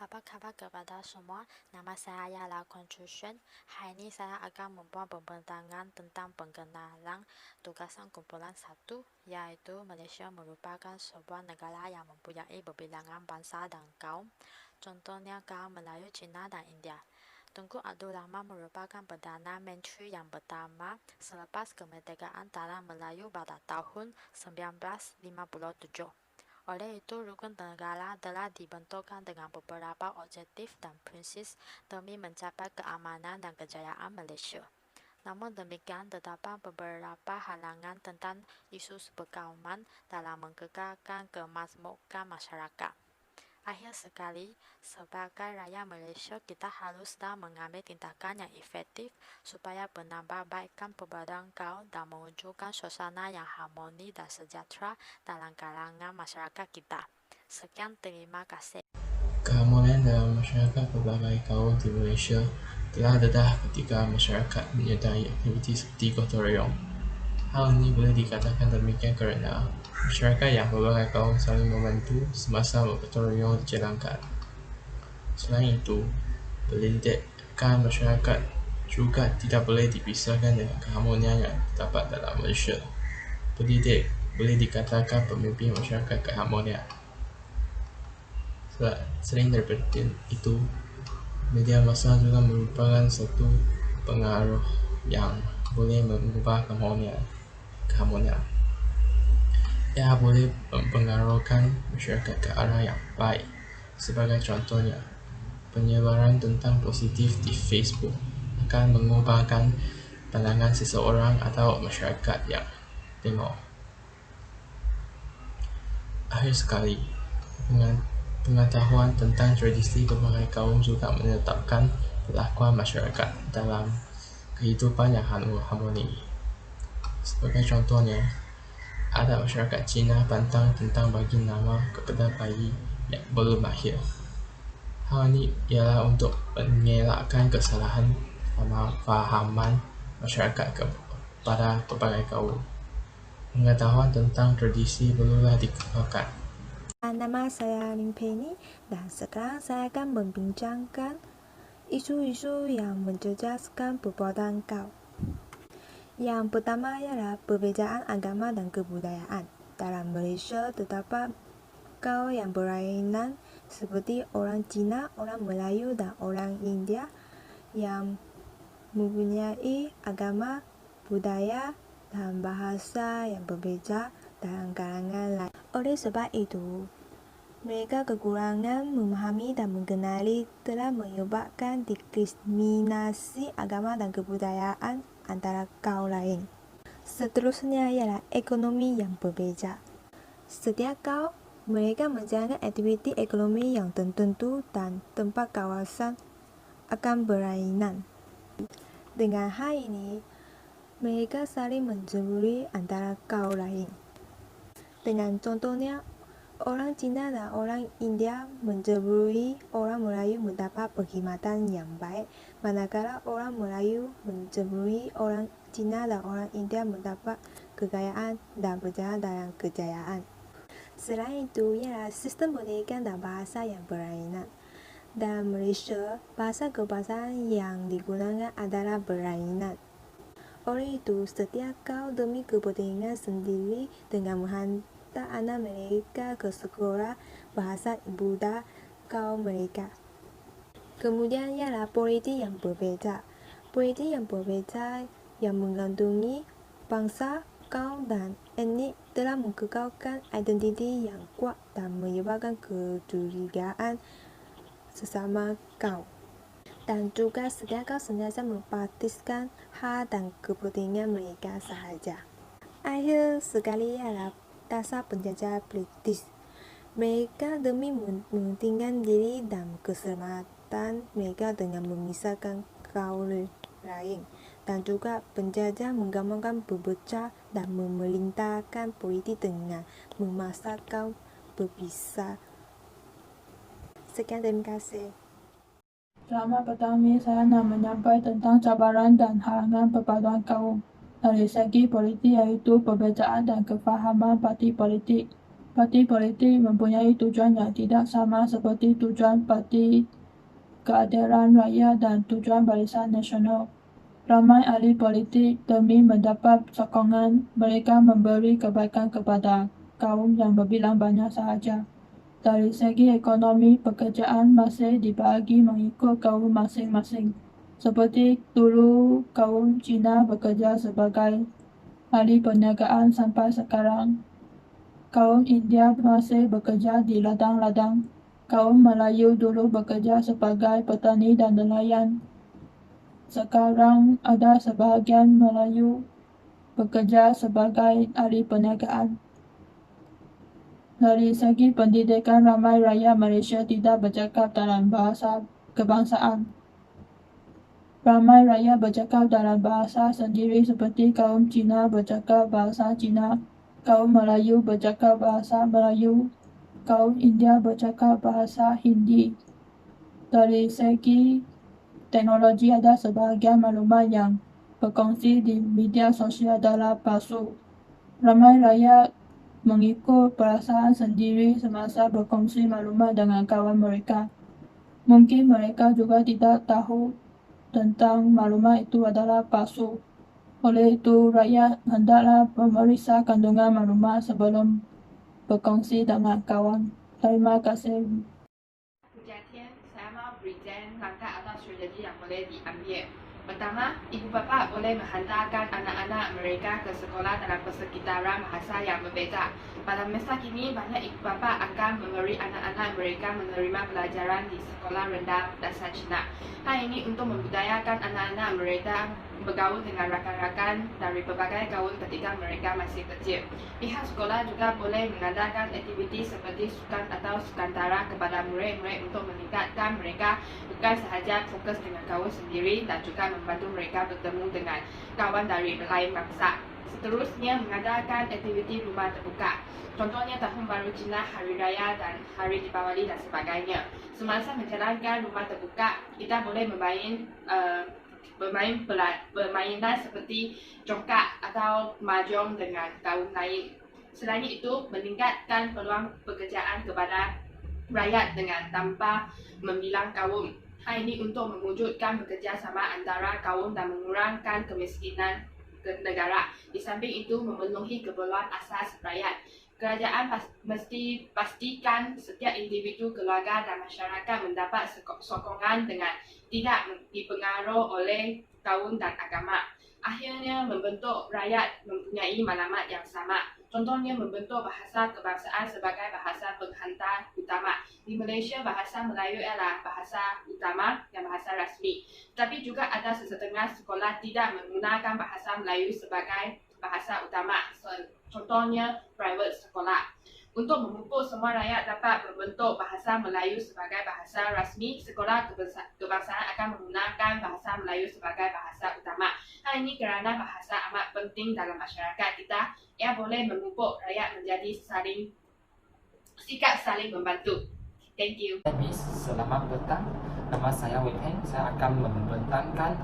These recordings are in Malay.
Apa kabar kepada semua? Nama saya Yala Confucian. Hari ini saya akan membuat pembentangan tentang pengenalan tugasan kumpulan 1, yaitu Malaysia merupakan sebuah negara yang mempunyai berbilangan bangsa dan kaum. Contohnya kaum Melayu, Cina, dan India. Tunku Abdul Rahman merupakan Perdana Menteri yang pertama selepas kemerdekaan tanah Melayu pada tahun 1957. Oleh itu, rukun negara telah dibentukkan dengan beberapa objektif dan prinsip demi mencapai keamanan dan kejayaan Malaysia. Namun demikian, terdapat beberapa halangan tentang isu perkauman dalam mengekalkan kemakmuran masyarakat. Akhir sekali, sebagai rakyat Malaysia, kita haruslah mengambil tindakan yang efektif supaya menambahbaikkan perbedaan kaum dan mewujudkan suasana yang harmoni dan sejahtera dalam kalangan masyarakat kita. Sekian, terima kasih. Keharmonian dalam masyarakat pelbagai kaum di Malaysia telah dedah ketika masyarakat menyertai aktiviti seperti gotong royong. Hal ini boleh dikatakan demikian kerana masyarakat yang pelbagai kaum saling membantu semasa gotong royong dijalankan. Selain itu, pelindakan masyarakat juga tidak boleh dipisahkan dengan keharmonian yang terdapat dalam Malaysia. Pendidik boleh dikatakan pemimpin masyarakat keharmonian. Selain daripada itu, media massa juga merupakan satu pengaruh yang boleh mengubah keharmonian. Ia boleh mempengaruhkan masyarakat ke arah yang baik. Sebagai contohnya, penyebaran tentang positif di Facebook akan mengubahkan pandangan seseorang atau masyarakat yang tengok. Akhir sekali, pengetahuan tentang tradisi berbagai kaum juga menetapkan perlakuan masyarakat dalam kehidupan yang harmoni. Sebagai contohnya, ada masyarakat Cina pantang tentang bagi nama kepada bayi yang belum lahir. Hal ini ialah untuk mengelakkan kesalahan fahaman masyarakat kepada pelbagai kaum. Pengetahuan tentang tradisi perlulah dikekalkan. Nama saya Lim Penny dan sekarang saya akan membincangkan isu-isu yang mencerdaskan perbuatan kaum. Yang pertama ialah perbezaan agama dan kebudayaan. Dalam Malaysia terdapat kaum yang berlainan seperti orang Cina, orang Melayu dan orang India yang mempunyai agama, budaya dan bahasa yang berbeza dalam kalangan lain. Oleh sebab itu, mereka kekurangan memahami dan mengenali telah menyebabkan diskriminasi agama dan kebudayaan antara kaum lain. Seterusnya ialah ekonomi yang berbeza. Setiap kaum, mereka menjalankan aktiviti ekonomi yang tertentu dan tempat kawasan akan berlainan. Dengan hal ini, mereka saling mencemburi antara kaum lain. Dengan contohnya, orang Cina dan orang India mencemburi orang Melayu mendapat perkhidmatan yang baik, manakala orang Melayu mencemburi orang Cina dan orang India mendapat kekayaan dan berjalan dalam kejayaan. Selain itu, ialah sistem pendidikan dan bahasa yang berlainan. Dalam Malaysia, bahasa kebangsaan yang digunakan adalah berlainan. Oleh itu, setiap kaum demi kepentingan sendiri dengan menghantar anak mereka ke sekolah bahasa ibuda kaum mereka. Kemudian ialah politik yang berbeza. Politik yang berbeza yang mengandungi bangsa, kaum dan etnik telah mengekalkan identiti yang kuat dan menyebabkan kecurigaan sesama kaum. Dan juga setiap kaum senantiasa mempraktiskan hak dan kepentingan mereka sahaja. Akhir sekali ialah dasar penjajah British. Mereka demi mementingkan diri dan keselamatan mereka dengan memisahkan kaum lain, dan juga penjajah menggamalkan berpecah dan memerintahkan politik dengan memaksa kaum berpisah. Sekian, terima kasih. Selamat petang, saya nak menyampaikan tentang cabaran dan halangan perpaduan kaum dari segi politik, iaitu perbezaan dan kefahaman parti politik. Parti politik mempunyai tujuan yang tidak sama seperti tujuan Parti Keadilan Rakyat dan tujuan Barisan Nasional. Ramai ahli politik demi mendapat sokongan, mereka memberi kebaikan kepada kaum yang berbilang banyak sahaja. Dari segi ekonomi, pekerjaan masih dibagi mengikut kaum masing-masing. Seperti dulu kaum Cina bekerja sebagai ahli perniagaan sampai sekarang. Kaum India masih bekerja di ladang-ladang. Kaum Melayu dulu bekerja sebagai petani dan nelayan. Sekarang ada sebahagian Melayu bekerja sebagai ahli perniagaan. Dari segi pendidikan, ramai rakyat Malaysia tidak bercakap dalam bahasa kebangsaan. Ramai rakyat bercakap dalam bahasa sendiri seperti kaum Cina bercakap bahasa Cina, kaum Melayu bercakap bahasa Melayu, kaum India bercakap bahasa Hindi. Dari segi teknologi, ada sebahagian maklumat yang berkongsi di media sosial adalah palsu. Ramai rakyat mengikut perasaan sendiri semasa berkongsi maklumat dengan kawan mereka. Mungkin mereka juga tidak tahu tentang maklumat itu adalah palsu. Oleh itu, rakyat hendaklah memeriksa kandungan maklumat sebelum berkongsi dengan kawan. Terima kasih. Kejadian, saya mau present langkah atau strategi yang boleh diambil. Pertama, ibu bapa boleh menghantarkan anak-anak mereka ke sekolah dalam persekitaran bahasa yang berbeza. Pada masa kini, banyak ibu bapa akan memberi anak-anak mereka menerima pelajaran di sekolah rendah dasar Cina. Hal ini untuk membudayakan anak-anak mereka bergaul dengan rakan-rakan dari berbagai kaum ketika mereka masih kecil. Pihak sekolah juga boleh mengadakan aktiviti seperti sukan atau sukantara kepada murid-murid untuk meningkatkan mereka bukan sahaja fokus dengan kaum sendiri dan juga membantu mereka bertemu dengan kawan dari lain bangsa. Seterusnya, mengadakan aktiviti rumah terbuka. Contohnya Tahun Baru Cina, Hari Raya dan Hari Deepawali dan sebagainya. Semasa menjalankan rumah terbuka, kita boleh bermainan seperti congkak atau mahjong dengan kaum lain. Selain itu, meningkatkan peluang pekerjaan kepada rakyat dengan tanpa membilang kaum. Hal ini untuk mewujudkan bekerjasama antara kaum dan mengurangkan kemiskinan negara. Di samping itu, memenuhi keperluan asas rakyat. Kerajaan mesti pastikan setiap individu, keluarga dan masyarakat mendapat sokongan dengan tidak dipengaruhi oleh kaum dan agama. Akhirnya, membentuk rakyat mempunyai maklumat yang sama. Contohnya, membentuk bahasa kebangsaan sebagai bahasa penghantar utama. Di Malaysia, bahasa Melayu ialah bahasa utama dan bahasa rasmi. Tapi juga ada sesetengah sekolah tidak menggunakan bahasa Melayu sebagai bahasa utama. Contohnya, private sekolah. Untuk memupuk semua rakyat dapat membentuk bahasa Melayu sebagai bahasa rasmi, sekolah kebangsaan akan menggunakan bahasa Melayu sebagai bahasa utama. Hal ini kerana bahasa amat penting dalam masyarakat kita. Ia boleh memupuk rakyat menjadi sikap saling membantu. Thank you. Miss, selamat petang. Nama saya Wei Peng. Saya akan membentangkan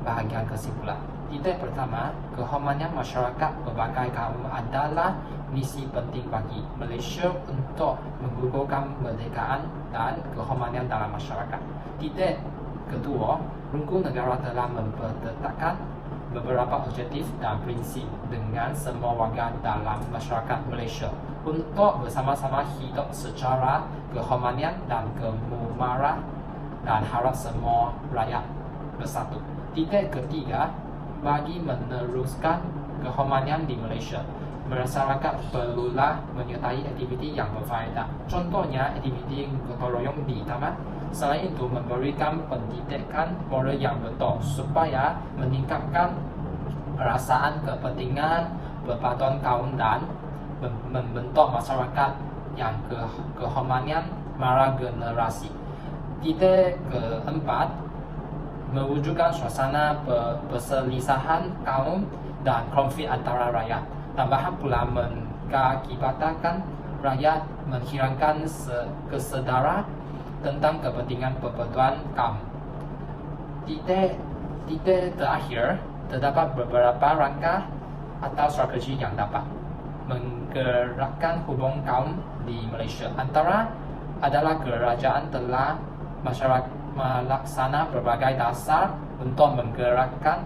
bahagian kesimpulan. Titik pertama, kehormatan masyarakat berbagai kaum adalah misi penting bagi Malaysia untuk menggugurkan kemerdekaan dan kehormatan dalam masyarakat. Titik kedua, rungkun negara telah mempertetapkan beberapa objektif dan prinsip dengan semua warga dalam masyarakat Malaysia untuk bersama-sama hidup secara kehormatan dan kemudaratan dan harap semua rakyat bersatu. Titik ketiga, bagi meneruskan kehormatan di Malaysia, masyarakat perlulah menyertai aktiviti yang berfaedah. Contohnya, aktiviti gotong royong di taman. Selain itu, memberikan pendidikan moral yang betul supaya meningkatkan perasaan kepentingan berpaduan kaum dan membentuk masyarakat yang kehormatan mara generasi. Titik keempat, mewujudkan suasana perselisihan kaum dan konflik antara rakyat. Tambahan pula mengakibatkan rakyat menghilangkan kesedaran tentang kepentingan perpaduan kaum. Titik terakhir, terdapat beberapa langkah atau strategi yang dapat menggerakkan hubungan kaum di Malaysia. Antara adalah kerajaan telah melaksana berbagai dasar untuk menggerakkan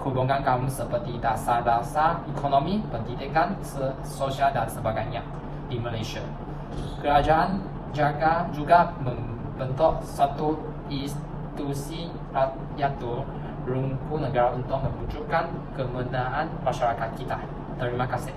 hubungan kaum seperti dasar-dasar ekonomi, pendidikan, sosial dan sebagainya di Malaysia. Kerajaan juga membentuk satu institusi iaitu Rungku Negara untuk mewujudkan kemenangan masyarakat kita. Terima kasih.